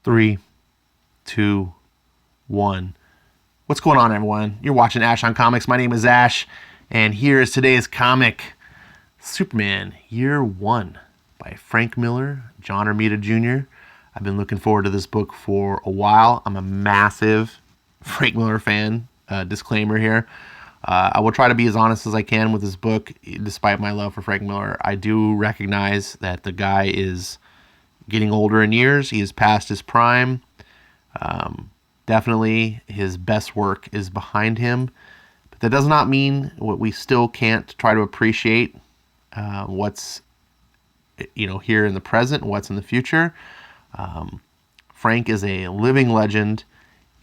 3, 2, 1. What's going on, everyone? You're watching Ash on Comics. My name is Ash, and here is today's comic, Superman Year One by Frank Miller, John Romita Jr. I've been looking forward to this book for a while. I'm a massive Frank Miller fan. Disclaimer here. I will try to be as honest as I can with this book, despite my love for Frank Miller. I do recognize that the guy is getting older in years. He is past his prime. Definitely his best work is behind him. But that does not mean we still can't try to appreciate what's here in the present, what's in the future. Frank is a living legend.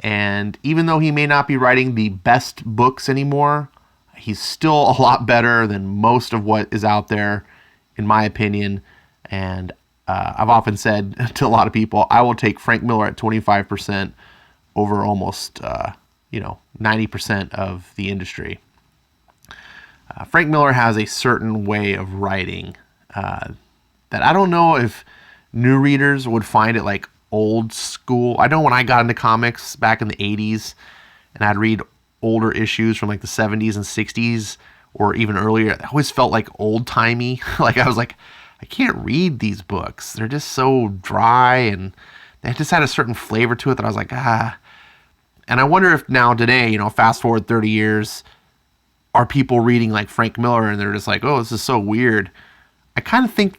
And even though he may not be writing the best books anymore, he's still a lot better than most of what is out there, in my opinion. And I've often said to a lot of people, I will take Frank Miller at 25% over almost 90% of the industry. Frank Miller has a certain way of writing that I don't know if new readers would find it like old school. I know when I got into comics back in the 80s and I'd read older issues from like the 70s and 60s or even earlier, it always felt like old-timey. Like I was like, I can't read these books. They're just so dry and they just had a certain flavor to it that I was like, ah. And I wonder if now today, fast forward 30 years, are people reading like Frank Miller and they're just like, oh, this is so weird. I kind of think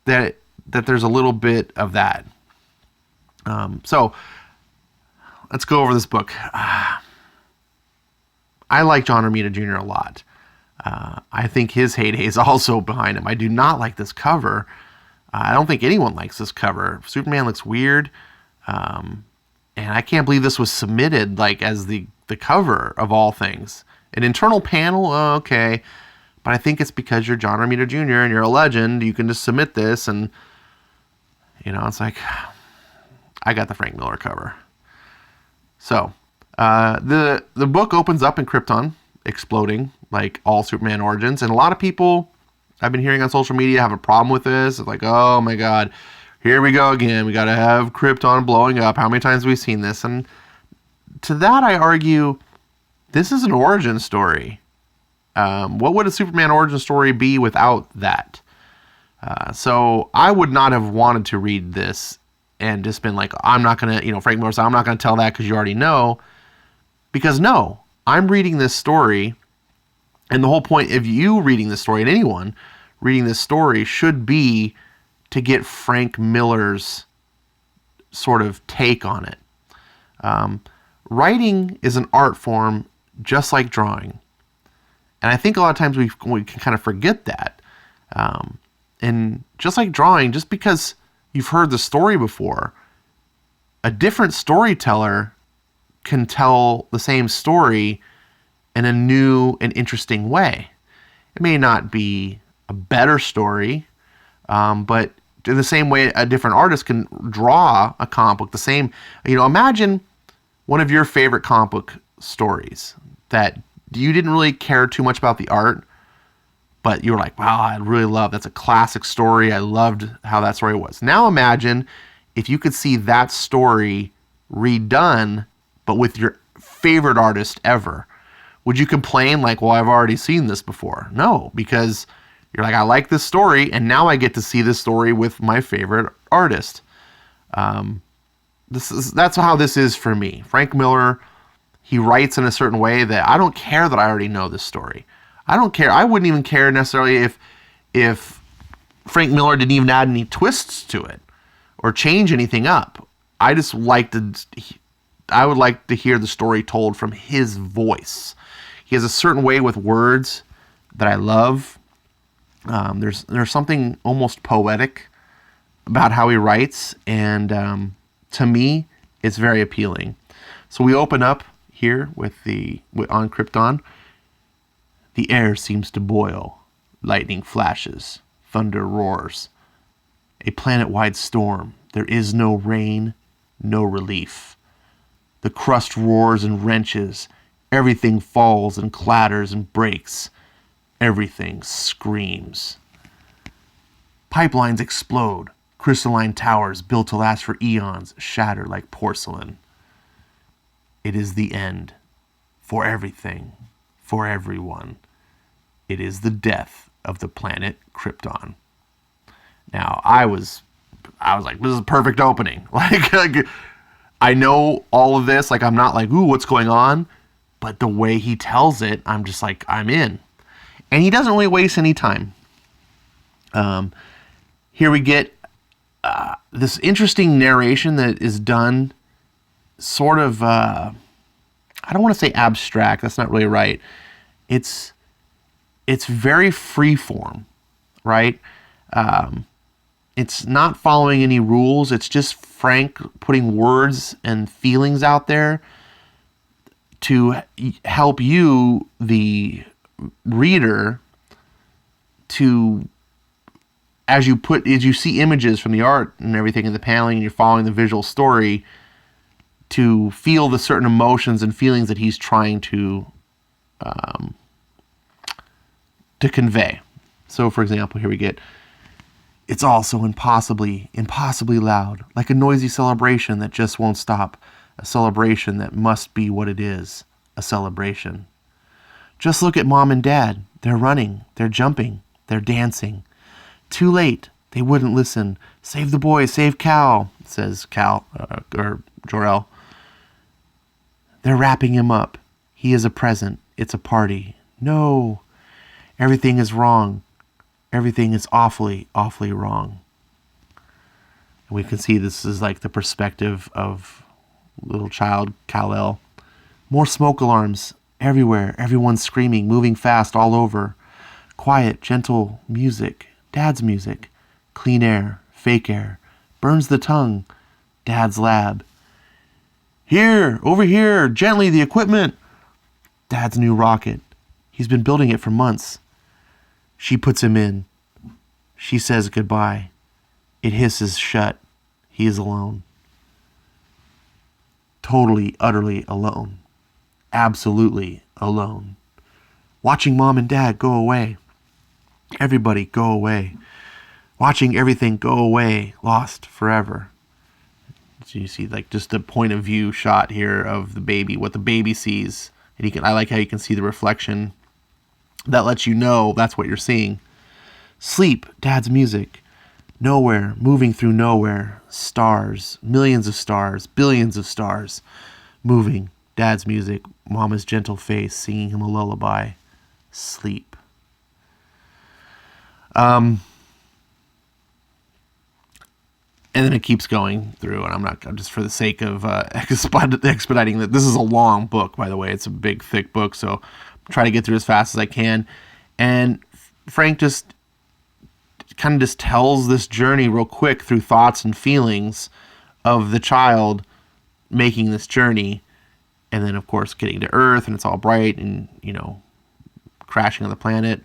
that there's a little bit of that. So let's go over this book. I like John Romita Jr. a lot. I think his heyday is also behind him. I do not like this cover. I don't think anyone likes this cover. Superman looks weird. And I can't believe this was submitted like as the cover of all things. An internal panel, okay. But I think it's because you're John Romita Jr. and you're a legend. You can just submit this and, it's like, I got the Frank Miller cover. So, the book opens up in Krypton exploding, like all Superman origins. And a lot of people I've been hearing on social media have a problem with this. It's like, oh my God, here we go again. We got to have Krypton blowing up. How many times have we seen this? And to that, I argue, this is an origin story. What would a Superman origin story be without that? So I would not have wanted to read this and just been like, I'm not going to, Frank Miller said, I'm not going to tell that because you already know. Because no, I'm reading this story, and the whole point of you reading this story, and anyone reading this story, should be to get Frank Miller's sort of take on it. Writing is an art form just like drawing. And I think a lot of times we can kind of forget that. And just like drawing, just because you've heard the story before, a different storyteller can tell the same story in a new and interesting way. It may not be a better story, but in the same way a different artist can draw a comic book the same. Imagine one of your favorite comic book stories that you didn't really care too much about the art, but you were like, wow, I really love, that's a classic story. I loved how that story was. Now imagine if you could see that story redone, but with your favorite artist ever. Would you complain like, well, I've already seen this before? No, because you're like, I like this story, and now I get to see this story with my favorite artist. That's how this is for me. Frank Miller, he writes in a certain way that I don't care that I already know this story. I don't care. I wouldn't even care necessarily if Frank Miller didn't even add any twists to it or change anything up. I would like to hear the story told from his voice. He has a certain way with words that I love. There's something almost poetic about how he writes, and to me, it's very appealing. So we open up here on Krypton. The air seems to boil. Lightning flashes. Thunder roars. A planet-wide storm. There is no rain, no relief. The crust roars and wrenches. Everything falls and clatters and breaks. Everything screams. Pipelines explode. Crystalline towers built to last for eons shatter like porcelain. It is the end. For everything. For everyone. It is the death of the planet Krypton. Now, I was like, this is a perfect opening. Like, I know all of this. Like, I'm not like, ooh, what's going on? But the way he tells it, I'm just like, I'm in. And he doesn't really waste any time. Here we get this interesting narration that is done sort of, I don't want to say abstract. That's not really right. It's very freeform, right? It's not following any rules. It's just Frank putting words and feelings out there to help you, the reader, to as you see images from the art and everything in the paneling, and you're following the visual story, to feel the certain emotions and feelings that he's trying to convey. So, for example, here we get, it's all so impossibly loud, like a noisy celebration that just won't stop, a celebration that must be what it is, a celebration. Just look at Mom and Dad. They're running, they're jumping, they're dancing. Too late, they wouldn't listen. Save the boy, save Cal, says Jor-El. They're wrapping him up. He is a present. It's a party. No, everything is wrong. Everything is awfully, awfully wrong. And we can see this is like the perspective of little child Kal-El. More smoke alarms everywhere. Everyone's screaming, moving fast all over. Quiet, gentle music. Dad's music. Clean air, fake air. Burns the tongue. Dad's lab. Here, over here, gently, the equipment. Dad's new rocket. He's been building it for months. She puts him in. She says goodbye. It hisses shut. He is alone. Totally, utterly alone. Absolutely alone. Watching Mom and Dad go away. Everybody go away. Watching everything go away. Lost forever. So you see like just a point of view shot here of the baby, what the baby sees. And I like how you can see the reflection. That lets you know that's what you're seeing. Sleep, Dad's music. Nowhere, moving through nowhere. Stars, millions of stars, billions of stars. Moving, Dad's music. Mama's gentle face, singing him a lullaby. Sleep. And then it keeps going through, and I'm just for the sake of expediting that. This is a long book, by the way. It's a big, thick book, so try to get through as fast as I can. And Frank just kind of just tells this journey real quick through thoughts and feelings of the child making this journey, and then of course getting to Earth, and it's all bright and crashing on the planet.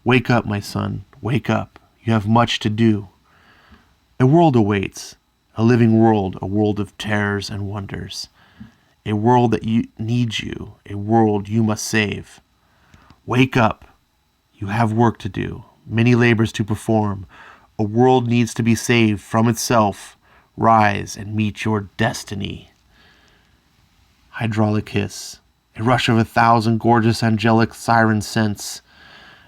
Wake up, my son, wake up. You have much to do. A world awaits, a living world, a world of terrors and wonders. A world that needs you, a world you must save. Wake up. You have work to do, many labors to perform. A world needs to be saved from itself. Rise and meet your destiny. Hydraulic hiss. A rush of 1,000 gorgeous angelic siren scents.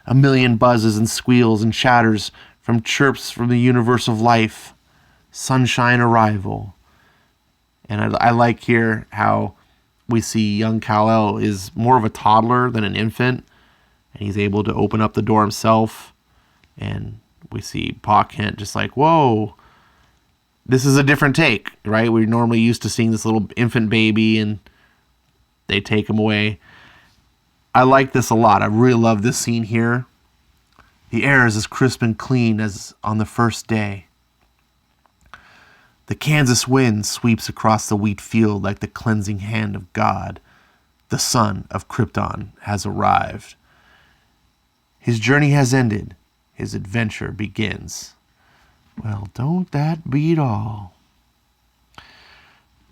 A million buzzes and squeals and shatters from chirps from the universe of life. Sunshine arrival. And I like here how we see young Kal-El is more of a toddler than an infant. And he's able to open up the door himself. And we see Pa Kent just like, whoa, this is a different take, right? We're normally used to seeing this little infant baby and they take him away. I like this a lot. I really love this scene here. The air is as crisp and clean as on the first day. The Kansas wind sweeps across the wheat field like the cleansing hand of God. The son of Krypton has arrived. His journey has ended. His adventure begins. Well, don't that beat all?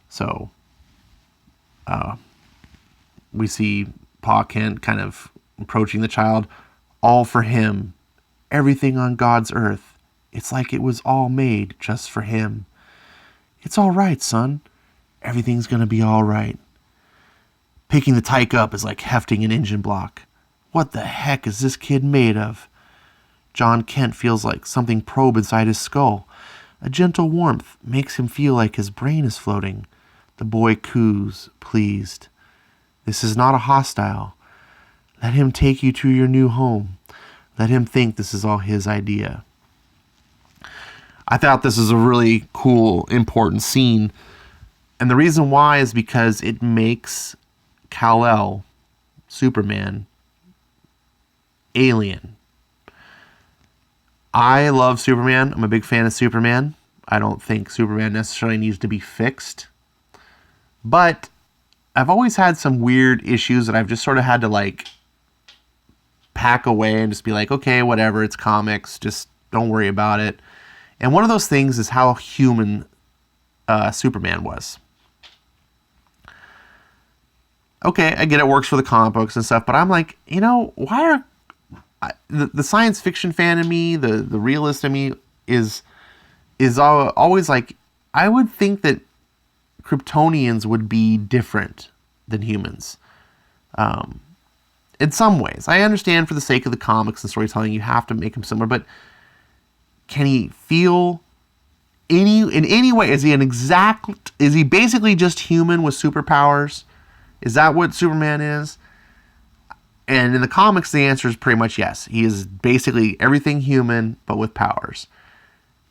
So, we see Pa Kent kind of approaching the child. All for him everything on God's earth. It's like it was all made just for him. It's all right, son. Everything's gonna be all right. Picking the tyke up is like hefting an engine block. What the heck is this kid made of? John Kent feels like something probe inside his skull. A gentle warmth makes him feel like his brain is floating. The boy coos, pleased. This is not a hostile. Let him take you to your new home. Let him think this is all his idea. I thought this is a really cool, important scene. And the reason why is because it makes Kal-El, Superman, alien. I love Superman. I'm a big fan of Superman. I don't think Superman necessarily needs to be fixed. But I've always had some weird issues that I've just sort of had to like pack away and just be like, okay, whatever, it's comics, just don't worry about it. And one of those things is how human Superman was. Okay, I get it works for the comic books and stuff, but I'm like, why are the science fiction fan in me, the realist in me is always like, I would think that Kryptonians would be different than humans. In some ways, I understand for the sake of the comics and storytelling, you have to make him similar, but can he feel in any way? Is he basically just human with superpowers? Is that what Superman is? And in the comics, the answer is pretty much yes. He is basically everything human, but with powers.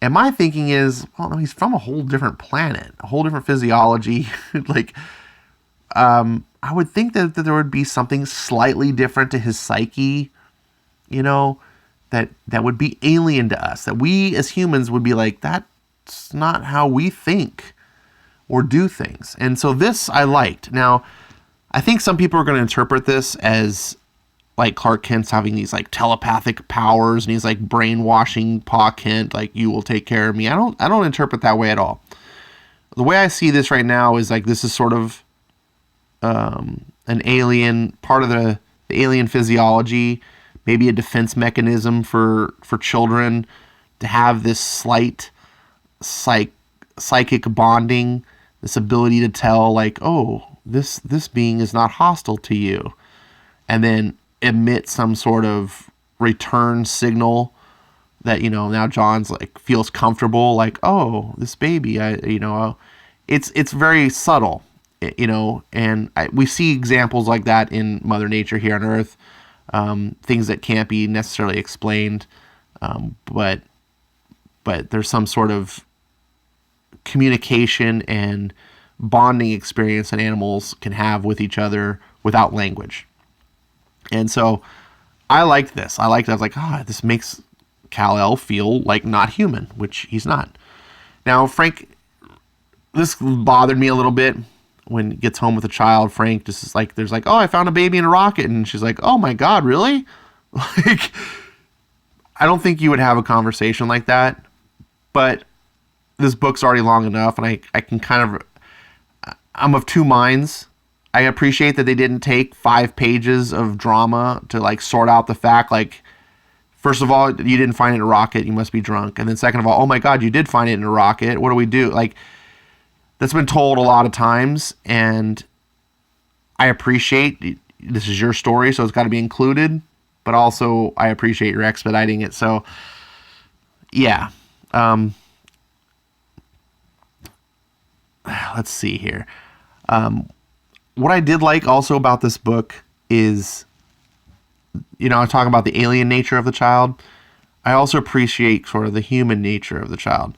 And my thinking is, well, no, he's from a whole different planet, a whole different physiology. I would think that there would be something slightly different to his psyche, that would be alien to us, that we as humans would be like, that's not how we think or do things. And so this I liked. Now, I think some people are going to interpret this as like Clark Kent's having these like telepathic powers and he's like brainwashing Pa Kent, like, you will take care of me. I don't interpret that way at all. The way I see this right now is like, this is sort of an alien, part of the alien physiology, maybe a defense mechanism for children to have this slight psychic bonding, this ability to tell like, oh, this being is not hostile to you, and then emit some sort of return signal that, now John's like feels comfortable, like, oh, this baby, it's very subtle, and we see examples like that in Mother Nature here on Earth, things that can't be necessarily explained, but there's some sort of communication and bonding experience that animals can have with each other without language. And so I liked this. I was like, this makes Kal-El feel like not human, which he's not. Now, Frank, this bothered me a little bit. When he gets home with a child, Frank just is like, there's like, oh, I found a baby in a rocket. And she's like, oh my God, really? Like, I don't think you would have a conversation like that. But this book's already long enough, and I can I'm of two minds. I appreciate that they didn't take 5 pages of drama to like sort out the fact, like, first of all, you didn't find it in a rocket, you must be drunk. And then second of all, oh my God, you did find it in a rocket. What do we do? Like, that's been told a lot of times, and I appreciate this is your story, so it's got to be included, but also I appreciate your expediting it. So, yeah. Let's see here. What I did like also about this book is, I was talking about the alien nature of the child. I also appreciate sort of the human nature of the child.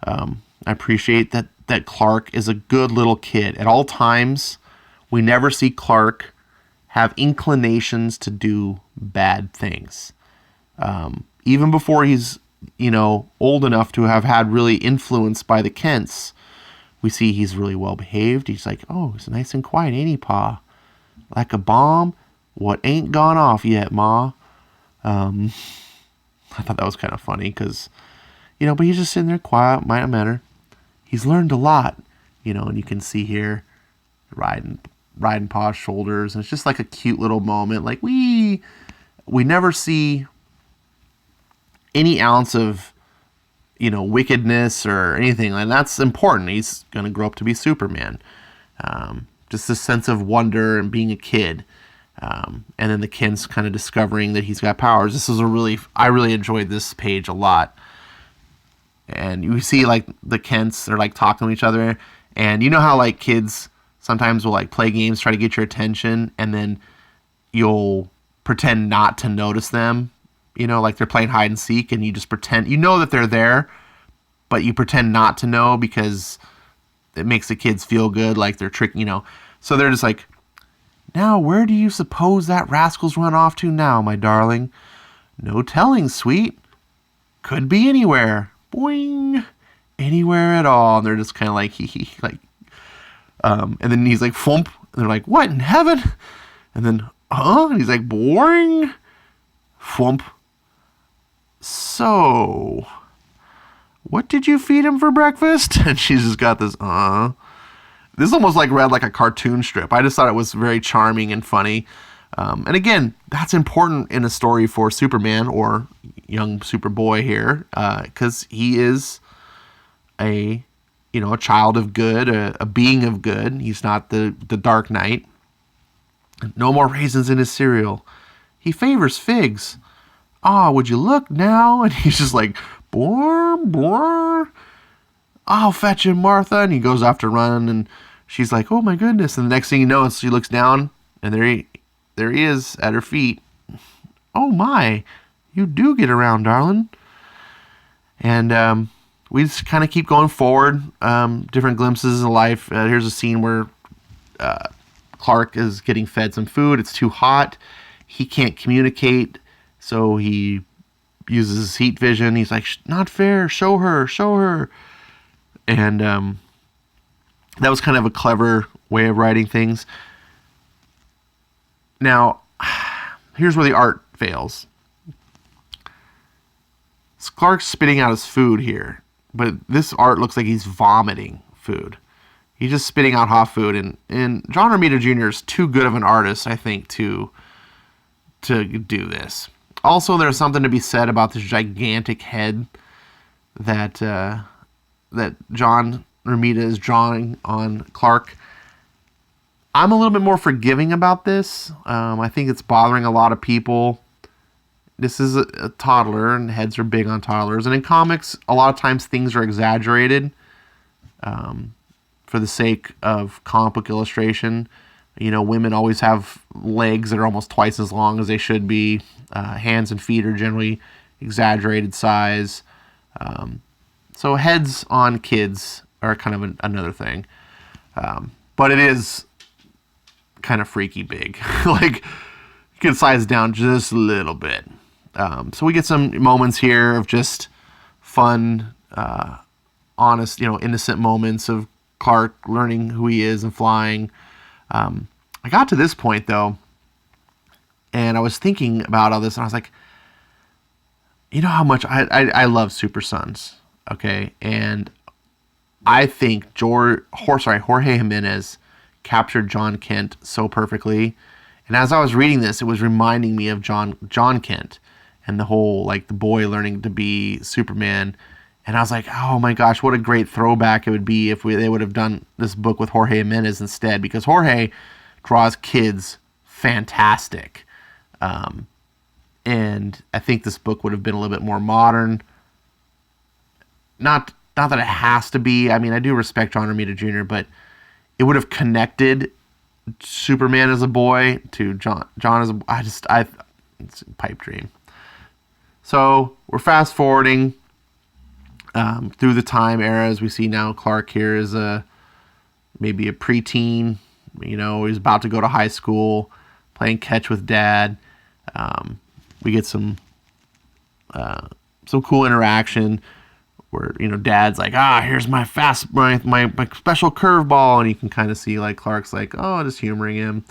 I appreciate that Clark is a good little kid. At all times, we never see Clark have inclinations to do bad things. Even before he's, old enough to have had really influence by the Kents, we see he's really well behaved. He's like, oh, he's nice and quiet, ain't he, Pa? Like a bomb, what ain't gone off yet, Ma? I thought that was kind of funny because, but he's just sitting there quiet, might not matter. He's learned a lot, and you can see here riding Pa's shoulders. And it's just like a cute little moment. Like we never see any ounce of, wickedness or anything. And that's important. He's going to grow up to be Superman. Just this sense of wonder and being a kid. And then the Kent's kind of discovering that he's got powers. I really enjoyed this page a lot. And you see, like, the Kents, they're, like, talking to each other. And you know how, like, kids sometimes will, like, play games, try to get your attention, and then you'll pretend not to notice them. Like they're playing hide and seek, and you just pretend, that they're there, but you pretend not to know because it makes the kids feel good, like they're tricking, So they're just like, now, where do you suppose that rascal's run off to now, my darling? No telling, sweet. Could be anywhere. Boing. Anywhere at all. And they're just kind of like, hee, like, and then he's like, thump. And they're like, what in heaven? And then, and he's like, boing. Thump. So, what did you feed him for breakfast? And she's just got this, This almost like read like a cartoon strip. I just thought it was very charming and funny. And again, that's important in a story for Superman or young Superboy here, because he is a child of good, a being of good. He's not the Dark Knight. No more raisins in his cereal. He favors figs. Would you look now? And he's just like, boor. I'll fetch him, Martha. And he goes off to run, and she's like, oh my goodness. And the next thing you know, she looks down, and there he is at her feet. Oh my, you do get around, darling. And we just kind of keep going forward, different glimpses of life. Here's a scene where Clark is getting fed some food. It's too hot. He can't communicate, so he uses his heat vision. He's like, not fair, show her. And that was kind of a clever way of writing things. Now, here's where the art fails. Clark's spitting out his food here, but this art looks like he's vomiting food. He's just spitting out hot food, and John Romita Jr. is too good of an artist, I think, to do this. Also, there's something to be said about this gigantic head that John Romita is drawing on Clark. I'm a little bit more forgiving about this. I think it's bothering a lot of people. This is a toddler, and heads are big on toddlers. And in comics, a lot of times things are exaggerated for the sake of comic book illustration. Women always have legs that are almost twice as long as they should be. Hands and feet are generally exaggerated size. So heads on kids are kind of another thing. But it is kind of freaky big. Like, you can size down just a little bit. So we get some moments here of just fun, honest, innocent moments of Clark learning who he is and flying. I got to this point, though, and I was thinking about all this, and I was like, how much I love Super Sons, okay? And I think Jorge Jimenez captured John Kent so perfectly. And as I was reading this, it was reminding me of John Kent and the whole, like, the boy learning to be Superman. And I was like, oh my gosh, what a great throwback it would be if they would have done this book with Jorge Jimenez instead, because Jorge draws kids fantastic. And I think this book would have been a little bit more modern. Not that it has to be. I mean, I do respect John Romita Jr., but it would have connected Superman as a boy to John as a... it's a pipe dream. So we're fast forwarding through the time eras. We see now Clark here is maybe a preteen. He's about to go to high school, playing catch with Dad. We get some cool interaction where Dad's like, here's my my special curveball, and you can kind of see like Clark's like, just humoring him.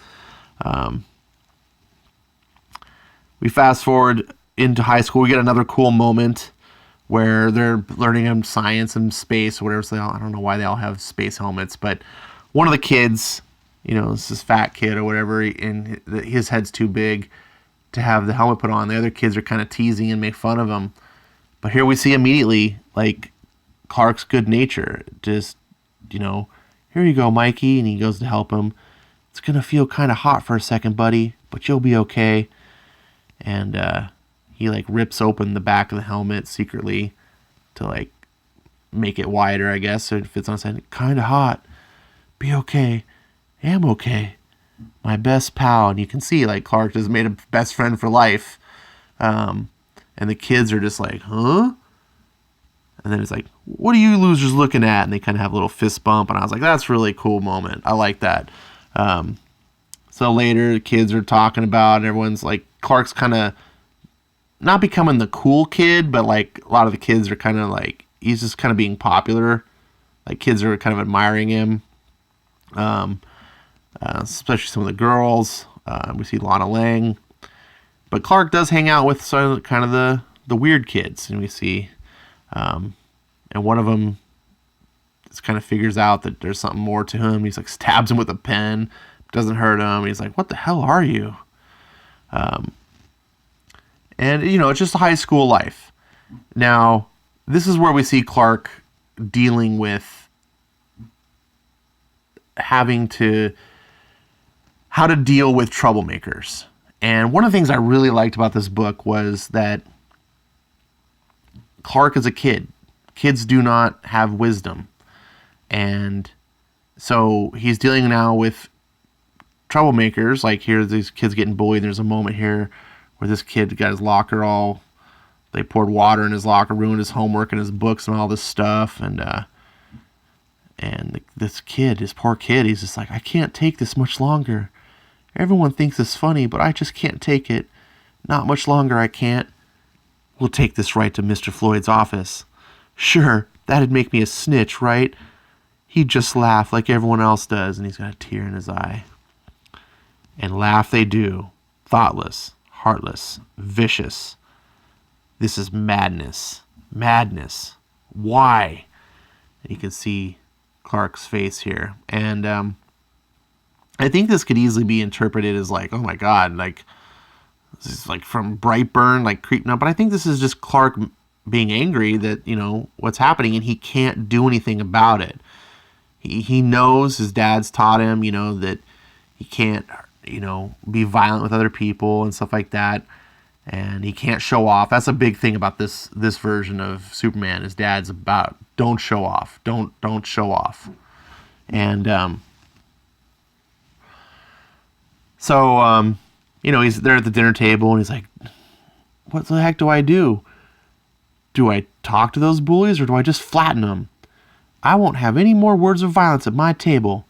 We fast forward into high school. We get another cool moment where they're learning science and space or whatever. So I don't know why they all have space helmets, but one of the kids, it's this fat kid or whatever, and his head's too big to have the helmet put on. The other kids are kind of teasing and make fun of him. But here we see immediately, like, Clark's good nature. Just, here you go, Mikey. And he goes to help him. It's going to feel kind of hot for a second, buddy, but you'll be okay. And he, like, rips open the back of the helmet secretly to, like, make it wider, I guess, so it fits on his head. Kind of hot. Be okay. Am okay. My best pal. And you can see, like, Clark just made a best friend for life. And the kids are just like, huh? And then it's like, what are you losers looking at? And they kind of have a little fist bump. And I was like, that's a really cool moment. I like that. So later, the kids are talking about, and everyone's like, Clark's kind of not becoming the cool kid, but like a lot of the kids are kind of like, he's just kind of being popular. Like, kids are kind of admiring him. Especially some of the girls. We see Lana Lang. But Clark does hang out with some of kind of the weird kids. And we see, and one of them just kind of figures out that there's something more to him. He's like, stabs him with a pen. Doesn't hurt him. He's like, what the hell are you? And, it's just a high school life. Now, this is where we see Clark dealing with how to deal with troublemakers. And one of the things I really liked about this book was that Clark is a kid. Kids do not have wisdom. And so he's dealing now with troublemakers. Like, here, these kids getting bullied. There's a moment here where this kid got his locker they poured water in his locker, ruined his homework and his books and all this stuff. And this kid, this poor kid, he's just like, I can't take this much longer. Everyone thinks it's funny, but I just can't take it. Not much longer, I can't. We'll take this right to Mr. Floyd's office. Sure, that'd make me a snitch, right? He'd just laugh like everyone else does, and he's got a tear in his eye. And laugh they do. Thoughtless, heartless, vicious. This is madness. Madness. Why? And you can see Clark's face here. And I think this could easily be interpreted as like, oh my God, like, this is like from Brightburn, like creeping up. But I think this is just Clark being angry that, what's happening, and he can't do anything about it. He knows his dad's taught him, that he can't, be violent with other people and stuff like that. And he can't show off. That's a big thing about this version of Superman. His dad's about, don't show off. Don't show off. And so he's there at the dinner table, and he's like, what the heck do I do? Do I talk to those bullies, or do I just flatten them? I won't have any more words of violence at my table.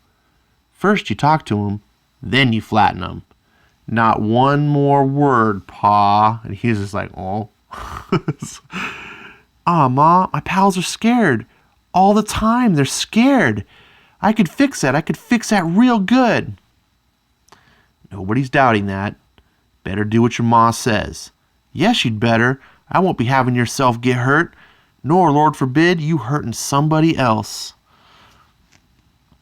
First you talk to them, then you flatten them. Not one more word, Pa. And he's just like, oh. Ma, my pals are scared. All the time, they're scared. I could fix that. I could fix that real good. Nobody's doubting that. Better do what your ma says. Yes, you'd better. I won't be having yourself get hurt. Nor, Lord forbid, you hurting somebody else.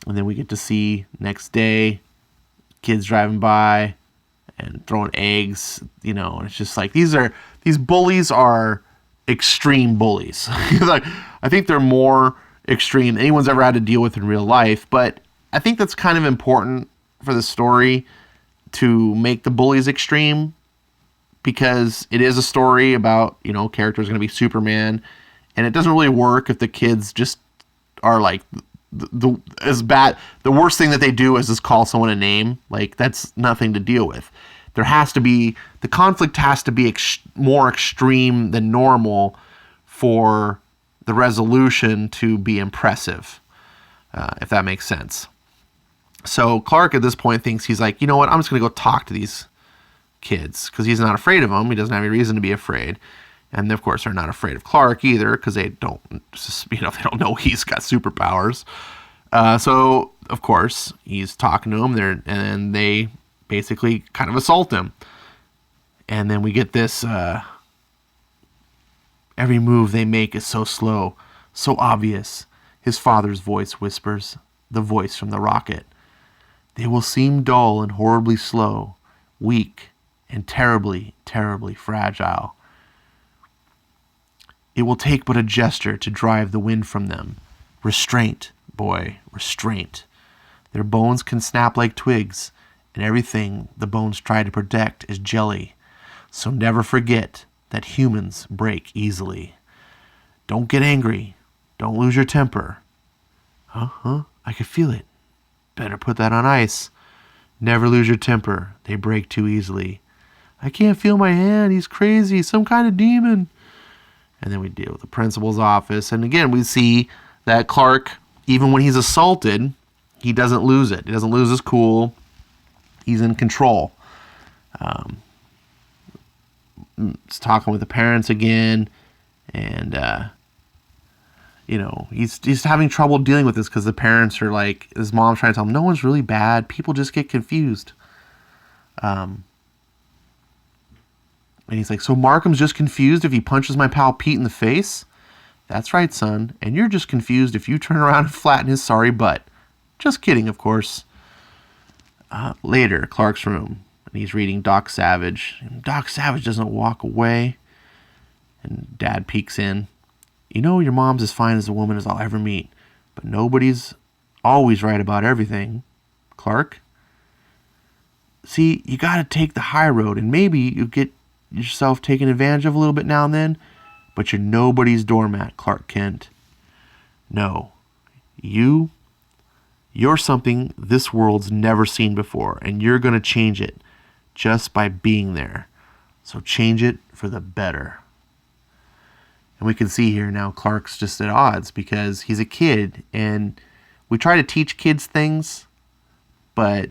And then we get to see next day, kids driving by and throwing eggs, and it's just like, these bullies are extreme bullies. Like, I think they're more extreme than anyone's ever had to deal with in real life, but I think that's kind of important for the story to make the bullies extreme, because it is a story about, characters going to be Superman, and it doesn't really work if the kids just are like, the worst thing that they do is just call someone a name. Like, that's nothing to deal with. The conflict has to be more extreme than normal for the resolution to be impressive, if that makes sense. So Clark at this point thinks, he's like, you know what, I'm just going to go talk to these kids, because he's not afraid of them. He doesn't have any reason to be afraid. And of course, they're not afraid of Clark either, because they don't know he's got superpowers. So of course, he's talking to them there, and they basically kind of assault him. And then we get this, every move they make is so slow, so obvious. His father's voice whispers, the voice from the rocket. They will seem dull and horribly slow, weak and terribly, terribly fragile. It will take but a gesture to drive the wind from them. Restraint, boy, restraint. Their bones can snap like twigs, and everything the bones try to protect is jelly. So never forget that humans break easily. Don't get angry. Don't lose your temper. I can feel it. Better put that on ice. Never lose your temper. They break too easily. I can't feel my hand. He's crazy. Some kind of demon. And then we deal with the principal's office. And again, we see that Clark, even when he's assaulted, he doesn't lose it. He doesn't lose his cool. He's in control. He's talking with the parents again. And, he's having trouble dealing with this because the parents are like, his mom's trying to tell him, no one's really bad. People just get confused. And he's like, so Markham's just confused if he punches my pal Pete in the face? That's right, son. And you're just confused if you turn around and flatten his sorry butt. Just kidding, of course. Later, Clark's room. And he's reading Doc Savage. And Doc Savage doesn't walk away. And Dad peeks in. You know your mom's as fine as a woman as I'll ever meet. But nobody's always right about everything, Clark. See, you gotta take the high road. And maybe you get yourself taken advantage of a little bit now and then. But you're nobody's doormat, Clark Kent. No. You're something this world's never seen before. And you're gonna change it just by being there. So change it for the better. And we can see here now Clark's just at odds because he's a kid. And we try to teach kids things, but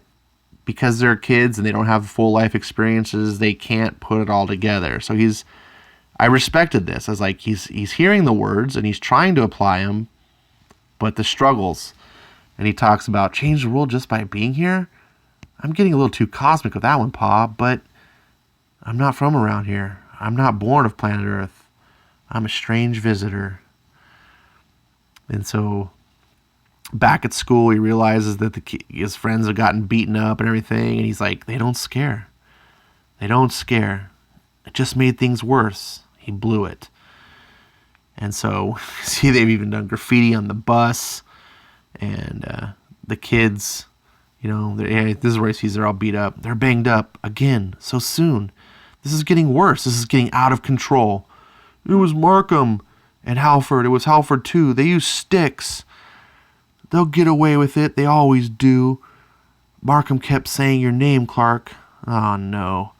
because they're kids and they don't have full life experiences, they can't put it all together. So I respected this. I was like, he's hearing the words and he's trying to apply them, but the struggles. And he talks about change the world just by being here. I'm getting a little too cosmic with that one, Pa, but I'm not from around here. I'm not born of planet Earth. I'm a strange visitor. And so back at school, he realizes that his friends have gotten beaten up and everything. And he's like, they don't scare. They don't scare. It just made things worse. He blew it. And so, see, they've even done graffiti on the bus. And the kids, this is where he sees they're all beat up. They're banged up again so soon. This is getting worse. This is getting out of control. It was Markham and Halford. It was Halford too. They use sticks. They'll get away with it. They always do. Markham kept saying your name, Clark. Oh, no.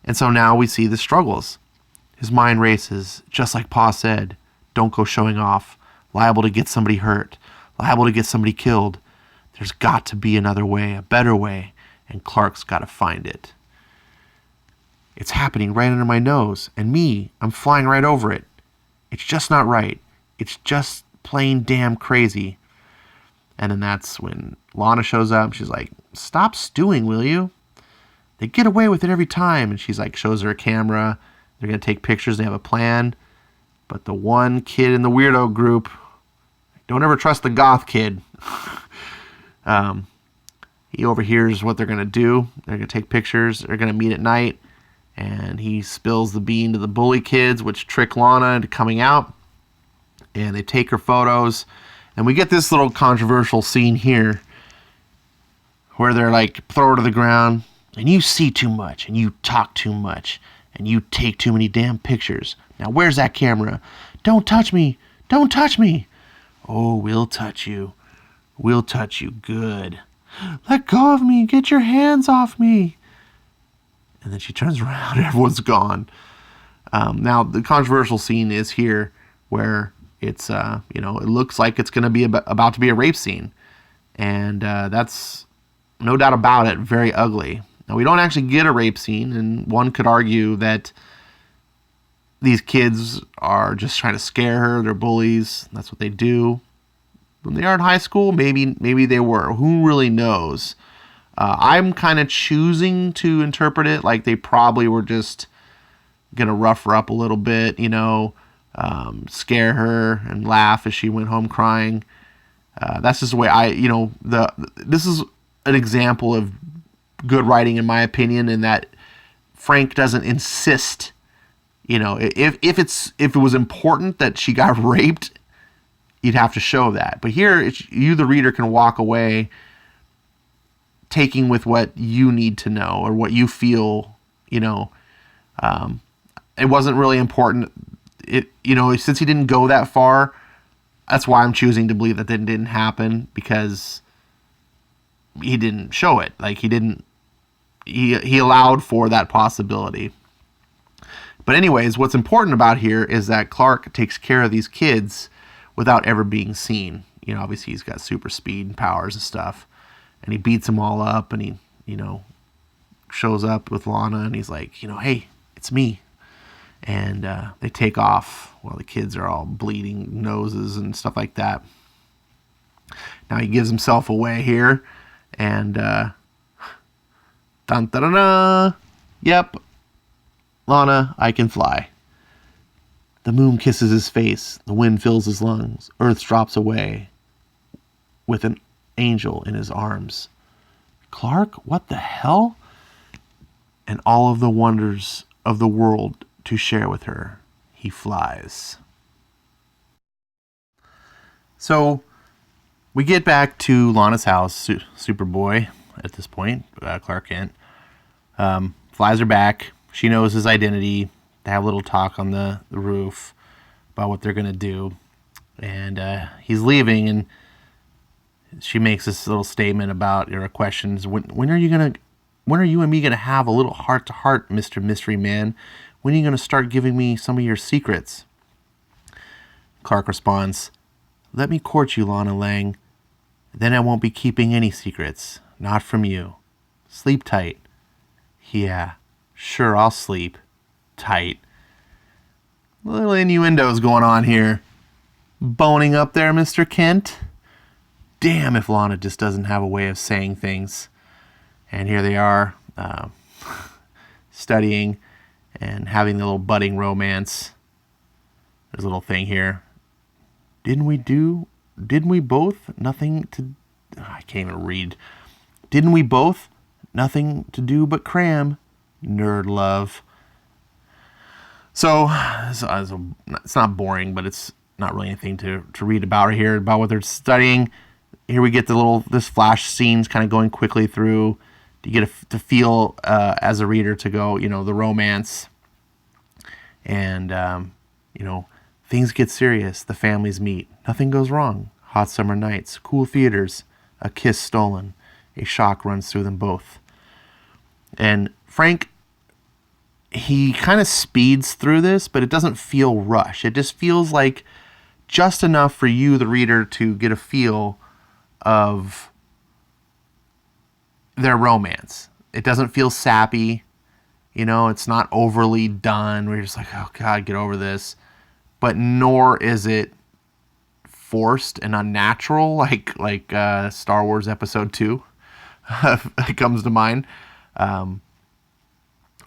And so now we see the struggles. His mind races, just like Pa said. Don't go showing off. Liable to get somebody hurt. Liable to get somebody killed. There's got to be another way, a better way, and Clark's got to find it. It's happening right under my nose, and I'm flying right over it. It's just not right. It's just plain damn crazy. And then that's when Lana shows up. She's like, stop stewing, will you? They get away with it every time. And she's like, shows her a camera. They're going to take pictures. They have a plan. But the one kid in the weirdo group, don't ever trust the goth kid. He overhears what they're going to do. They're going to take pictures. They're going to meet at night. And he spills the bean to the bully kids, which trick Lana into coming out. And they take her photos. And we get this little controversial scene here where they're like, throw her to the ground. And you see too much. And you talk too much. And you take too many damn pictures. Now, where's that camera? Don't touch me. Don't touch me. Oh, we'll touch you. We'll touch you good. Let go of me. Get your hands off me. And then she turns around and everyone's gone. Now, the controversial scene is here where it's, it looks like it's going to be about to be a rape scene. And that's, no doubt about it, very ugly. Now, we don't actually get a rape scene, and one could argue that these kids are just trying to scare her. They're bullies. That's what they do. When they are in high school, maybe they were. Who really knows? I'm kind of choosing to interpret it like they probably were just going to rough her up a little bit, scare her and laugh as she went home crying. That's just the way this is an example of good writing in my opinion, in that Frank doesn't insist You know, if it was important that she got raped, you'd have to show that. But here, you, the reader, can walk away taking with what you need to know or what you feel. You know, it wasn't really important. Since he didn't go that far, that's why I'm choosing to believe that didn't happen, because he didn't show it. Like, he allowed for that possibility. But anyways, what's important about here is that Clark takes care of these kids without ever being seen. You know, obviously he's got super speed and powers and stuff, and he beats them all up, and he, shows up with Lana, and he's like, hey, it's me. And they take off while the kids are all bleeding noses and stuff like that. Now he gives himself away here, and dun dun dun dun. Yep, Lana, I can fly. The moon kisses his face. The wind fills his lungs. Earth drops away with an angel in his arms. Clark, what the hell? And all of the wonders of the world to share with her. He flies. So we get back to Lana's house. Superboy, at this point, Clark Kent, flies her back. She knows his identity. They have a little talk on the roof about what they're going to do. And he's leaving, and she makes this little statement about, questions. When are you and me going to have a little heart-to-heart, Mr. Mystery Man? When are you going to start giving me some of your secrets? Clark responds, let me court you, Lana Lang. Then I won't be keeping any secrets. Not from you. Sleep tight. Yeah, sure, I'll sleep tight. Little innuendos going on here. Boning up there, Mr. Kent? Damn if Lana just doesn't have a way of saying things. And here they are, studying and having the little budding romance. There's a little thing here. Didn't we both? Nothing to... I can't even read. Didn't we both? Nothing to do but cram. Nerd love. So, it's not boring, but it's not really anything to read about here, about what they're studying. Here we get this flash scenes kind of going quickly through. You get to feel, as a reader, to go, the romance. And, things get serious. The families meet. Nothing goes wrong. Hot summer nights. Cool theaters. A kiss stolen. A shock runs through them both. And Frank, he kind of speeds through this, but it doesn't feel rushed. It just feels like just enough for you, the reader, to get a feel of their romance. It doesn't feel sappy. It's not overly done. We're just like, oh God, get over this. But nor is it forced and unnatural like Star Wars Episode 2. It comes to mind. I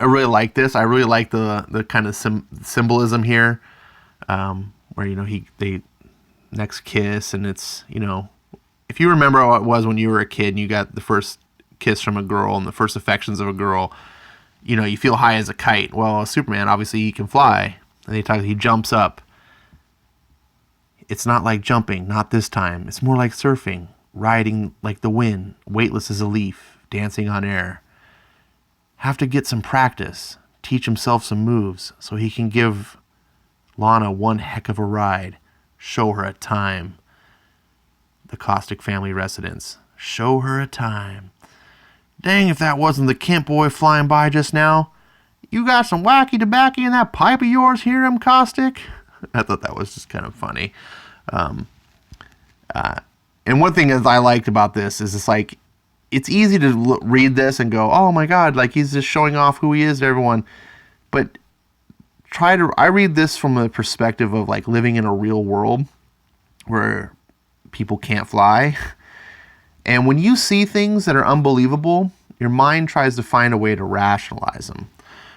really like this. I really like the kind of symbolism here, where they next kiss, and it's if you remember how it was when you were a kid and you got the first kiss from a girl and the first affections of a girl, you feel high as a kite. Well, Superman, obviously he can fly, and he jumps up. It's not like jumping, not this time. It's more like surfing, riding like the wind, weightless as a leaf, dancing on air. Have to get some practice, teach himself some moves so he can give Lana one heck of a ride, show her a time. The Caustic family residence. Show her a time. Dang if that wasn't the Kent boy flying by just now. You got some wacky tobacco in that pipe of yours here, Caustic? I thought that was just kind of funny. And one thing that I liked about this is it's like, it's easy to read this and go, oh my God, like he's just showing off who he is to everyone. But I read this from the perspective of like living in a real world where people can't fly. And when you see things that are unbelievable, your mind tries to find a way to rationalize them.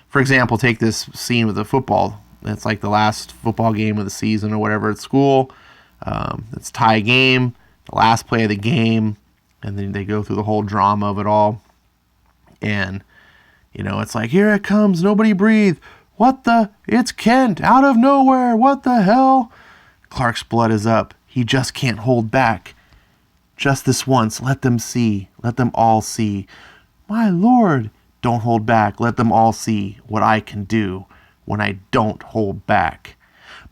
For example, take this scene with the football. It's like the last football game of the season or whatever at school. It's tie game, the last play of the game. And then they go through the whole drama of it all. And, it's like, here it comes, nobody breathe. What the? It's Kent, out of nowhere, what the hell? Clark's blood is up. He just can't hold back. Just this once, let them see, let them all see. My lord, don't hold back, let them all see what I can do when I don't hold back.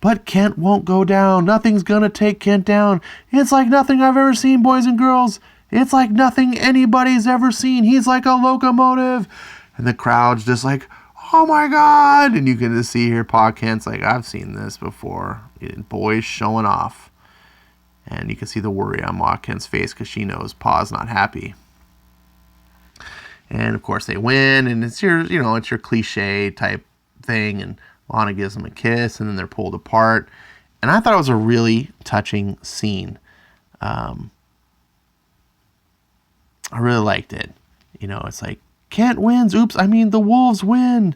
But Kent won't go down, nothing's gonna take Kent down. It's like nothing I've ever seen, boys and girls. It's like nothing anybody's ever seen. He's like a locomotive. And the crowd's just like, oh my God. And you can just see here, Pa Kent's like, I've seen this before. Boys showing off. And you can see the worry on Ma Kent's face because she knows Pa's not happy. And of course they win, and it's your, it's your cliche type thing. And Lana gives them a kiss, and then they're pulled apart. And I thought it was a really touching scene. I really liked it. It's like, Kent wins. Oops, the Wolves win.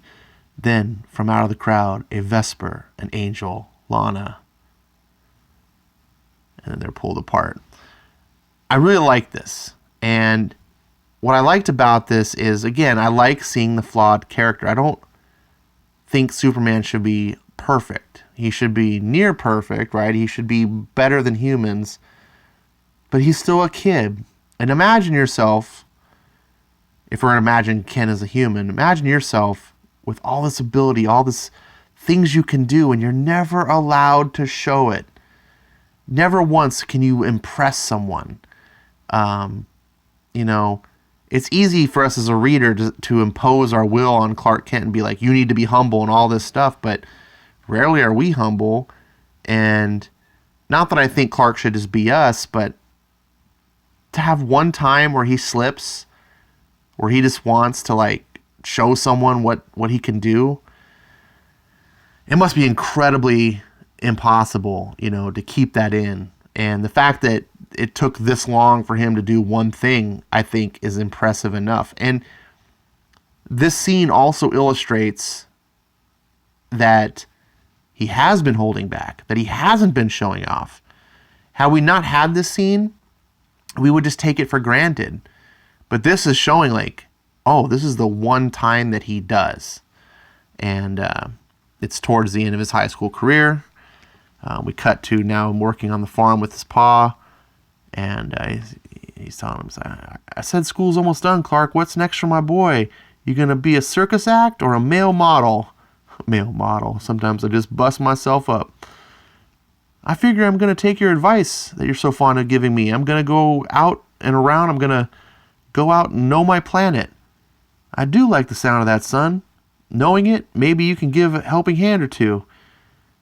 Then from out of the crowd, a Vesper, an angel, Lana. And then they're pulled apart. I really like this. And what I liked about this is, again, I like seeing the flawed character. I don't think Superman should be perfect. He should be near perfect, right? He should be better than humans. But he's still a kid. And imagine yourself, if we're going to imagine Ken as a human, imagine yourself with all this ability, all this things you can do, and you're never allowed to show it. Never once can you impress someone. It's easy for us as a reader to impose our will on Clark Kent and be like, you need to be humble and all this stuff, but rarely are we humble. And not that I think Clark should just be us, but to have one time where he slips, where he just wants to show someone what he can do, it must be incredibly impossible, to keep that in. And the fact that it took this long for him to do one thing, I think, is impressive enough. And this scene also illustrates that he has been holding back, that he hasn't been showing off. Had we not had this scene, we would just take it for granted. But this is showing this is the one time that he does. And it's towards the end of his high school career. We cut to now him working on the farm with his pa, and he's telling him, I said school's almost done, Clark. What's next for my boy? You going to be a circus act or a male model? Male model. Sometimes I just bust myself up. I figure I'm going to take your advice that you're so fond of giving me. I'm going to go out and around. I'm going to go out and know my planet. I do like the sound of that, son. Knowing it, maybe you can give a helping hand or two.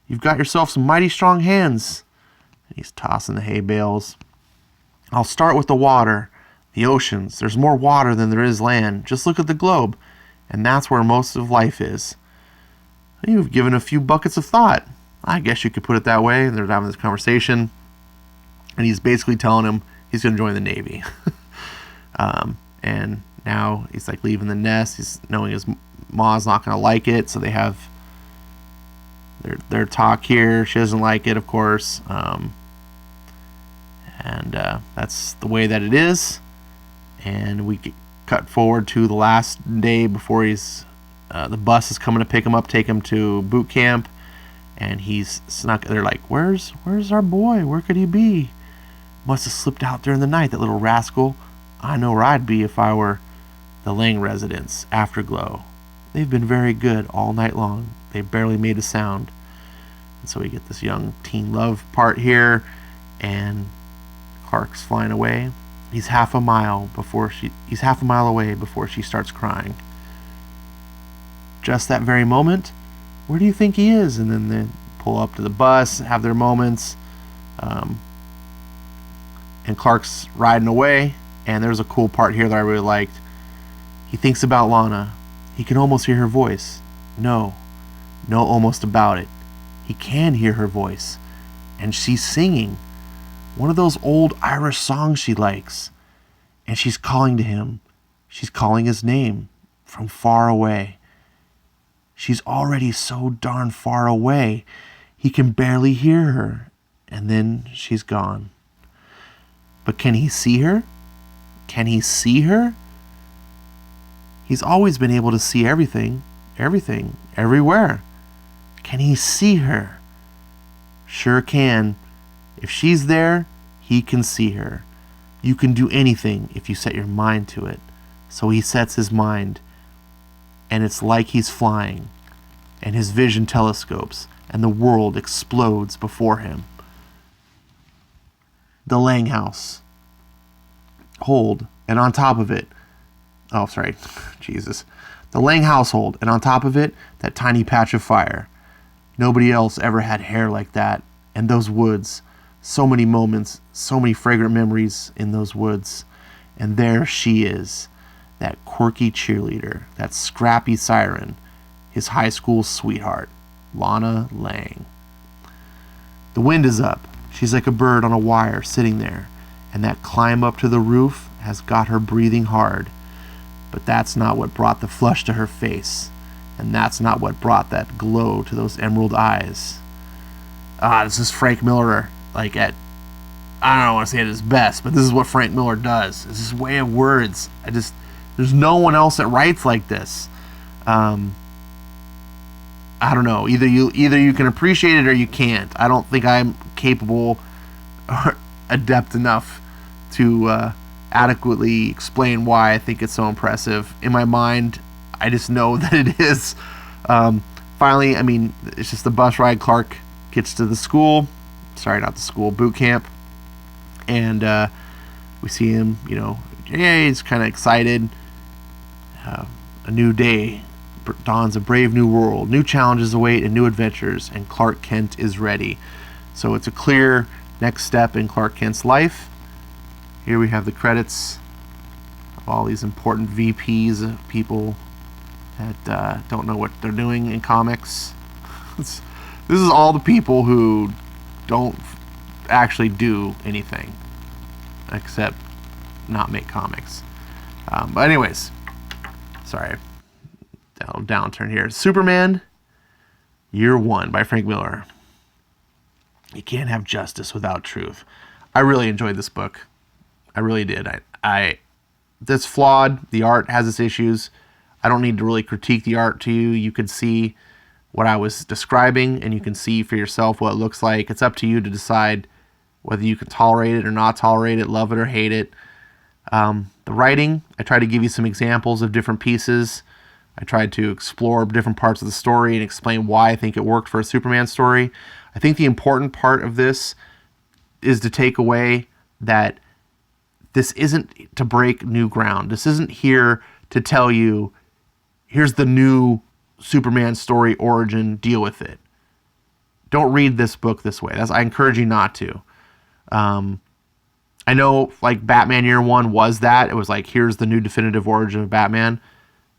You've got yourself some mighty strong hands. And he's tossing the hay bales. I'll start with the water, the oceans. There's more water than there is land. Just look at the globe, and that's where most of life is. You've given a few buckets of thought. I guess you could put it that way. And they're having this conversation, and he's basically telling him he's going to join the Navy. And now he's leaving the nest. He's knowing his ma's not going to like it, so they have their talk here. She doesn't like it, of course. And that's the way that it is. And we cut forward to the last day before he's the bus is coming to pick him up, take him to boot camp, and he's snuck. They're like, where's our boy? Where could he be? Must have slipped out during the night, that little rascal. I know where I'd be if I were the Lang residence, Afterglow. They've been very good all night long. They barely made a sound. And so we get this young teen love part here, and Clark's flying away. He's half a mile away before she starts crying. Just that very moment, where do you think he is? And then they pull up to the bus, have their moments, and Clark's riding away. And there's a cool part here that I really liked. He thinks about Lana. He can almost hear her voice. No almost about it. He can hear her voice. And she's singing one of those old Irish songs she likes. And she's calling to him. She's calling his name from far away. She's already so darn far away, he can barely hear her. And then she's gone. But can he see her? Can he see her? He's always been able to see everything Everywhere. Can he see her? Sure can. If she's there, he can see her. You can do anything if you set your mind to it. So he sets his mind, and it's like he's flying, and his vision telescopes, and the world explodes before him. The Langhouse. Hold, and on top of it, Jesus. The Lang household, and on top of it, that tiny patch of fire. Nobody else ever had hair like that, and those woods. So many moments, so many fragrant memories in those woods. And there she is, that quirky cheerleader, that scrappy siren, his high school sweetheart, Lana Lang. The wind is up. She's like a bird on a wire sitting there, and that climb up to the roof has got her breathing hard. But that's not what brought the flush to her face, and that's not what brought that glow to those emerald eyes. This is Frank Miller, I don't want to say it at his best, but this is what Frank Miller does. It's his way of words. There's no one else that writes like this. I don't know. Either you can appreciate it or you can't. I don't think I'm capable or adept enough to adequately explain why I think it's so impressive. In my mind, I just know that it is. Finally, it's just the bus ride. Clark gets to the school. Sorry, not the school, boot camp. And we see him, he's kind of excited. A new day dawns, a brave new world. New challenges await and new adventures, and Clark Kent is ready. So it's a clear next step in Clark Kent's life. Here we have the credits of all these important VPs of people that don't know what they're doing in comics. This is all the people who don't actually do anything except not make comics. But anyways, sorry, downturn here. Superman, Year One by Frank Miller. You can't have justice without truth. I really enjoyed this book. I really did. That's flawed. The art has its issues. I don't need to really critique the art to you. You could see what I was describing, and you can see for yourself what it looks like. It's up to you to decide whether you can tolerate it or not tolerate it, love it or hate it. The writing, I tried to give you some examples of different pieces. I tried to explore different parts of the story and explain why I think it worked for a Superman story. I think the important part of this is to take away that this isn't to break new ground. This isn't here to tell you, here's the new Superman story origin, deal with it. Don't read this book this way. I encourage you not to. I know, Batman Year One was that. It was here's the new definitive origin of Batman.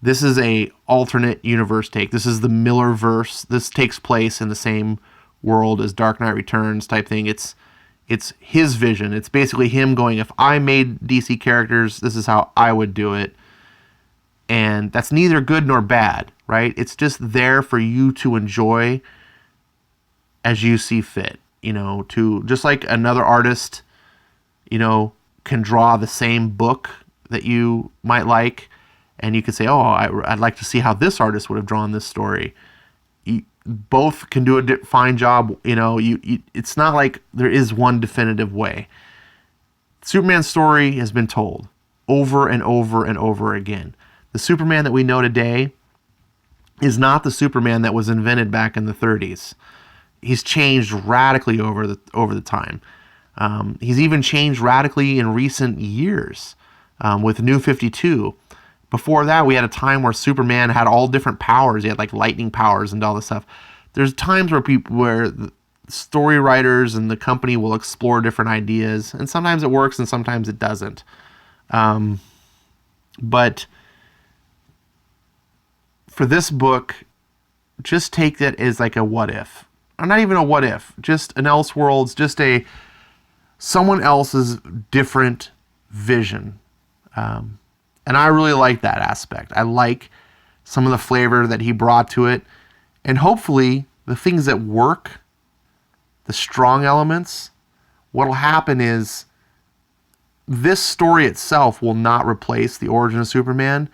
This is a alternate universe take. This is the Millerverse. This takes place in the same world as Dark Knight Returns type thing. It's his vision. It's basically him going, if I made DC characters, this is how I would do it. And that's neither good nor bad, right? It's just there for you to enjoy as you see fit, to just like another artist, can draw the same book that you might like. And you could say, I'd like to see how this artist would have drawn this story. Both can do a fine job. It's not like there is one definitive way. Superman's story has been told over and over and over again. The Superman that we know today is not the Superman that was invented back in the 30s. He's changed radically over the time. He's even changed radically in recent years with New 52. Before that, we had a time where Superman had all different powers. He had lightning powers and all this stuff. There's times where the story writers and the company will explore different ideas, and sometimes it works and sometimes it doesn't. But for this book, just take that as a what if. Or not even a what if, just an Elseworlds, just someone else's different vision. And I really like that aspect. I like some of the flavor that he brought to it. And hopefully, the things that work, the strong elements, what'll happen is this story itself will not replace the origin of Superman,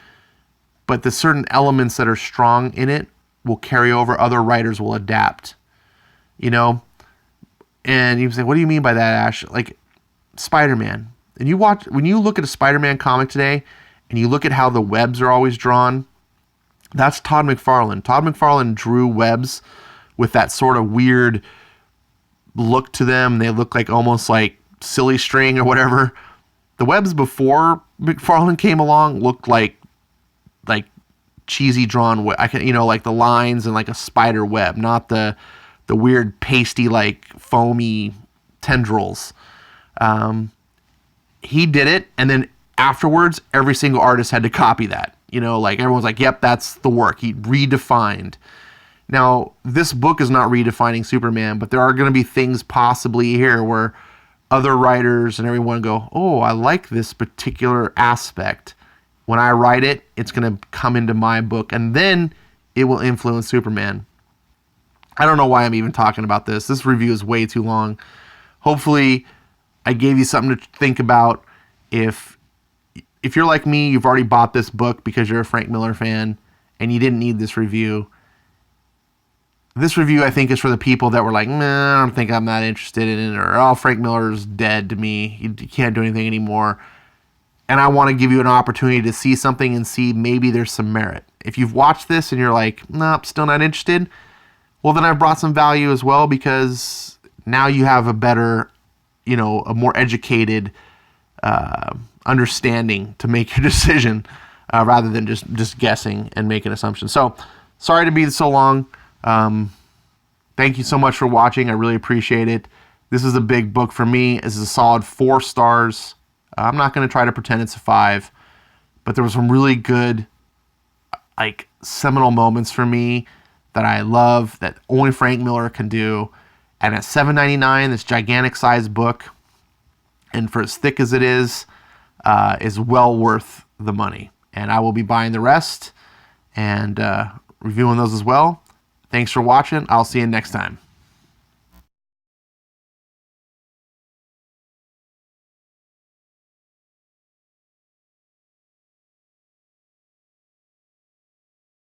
but the certain elements that are strong in it will carry over, other writers will adapt, you know? And you say, what do you mean by that, Ash? Like Spider-Man. And when you look at a Spider-Man comic today and you look at how the webs are always drawn, that's Todd McFarlane. Todd McFarlane drew webs with that sort of weird look to them. They look like almost like silly string or whatever. The webs before McFarlane came along looked like cheesy drawn like the lines and like a spider web, not the weird pasty like foamy tendrils. He did it, and then afterwards every single artist had to copy that. Like everyone's like, yep, that's the work. He redefined. Now, this book is not redefining Superman, but there are going to be things possibly here where other writers and everyone go, oh, I like this particular aspect. When I write it, it's going to come into my book, and then it will influence Superman. I don't know why I'm even talking about this. This review is way too long. Hopefully, I gave you something to think about. If you're like me, you've already bought this book because you're a Frank Miller fan, and you didn't need this review. This review, I think, is for the people that were like, I don't think I'm that interested in it, or, oh, Frank Miller's dead to me. You can't do anything anymore. And I want to give you an opportunity to see something and see maybe there's some merit. If you've watched this and you're like, nope, still not interested, well, then I've brought some value as well, because now you have a better, a more educated understanding to make your decision rather than just guessing and making assumptions. So, sorry to be so long. Thank you so much for watching. I really appreciate it. This is a big book for me. This is a solid 4 stars. I'm not going to try to pretend it's a 5, but there were some really good, seminal moments for me that I love, that only Frank Miller can do. And at $7.99, this gigantic size book, and for as thick as it is well worth the money. And I will be buying the rest and reviewing those as well. Thanks for watching. I'll see you next time.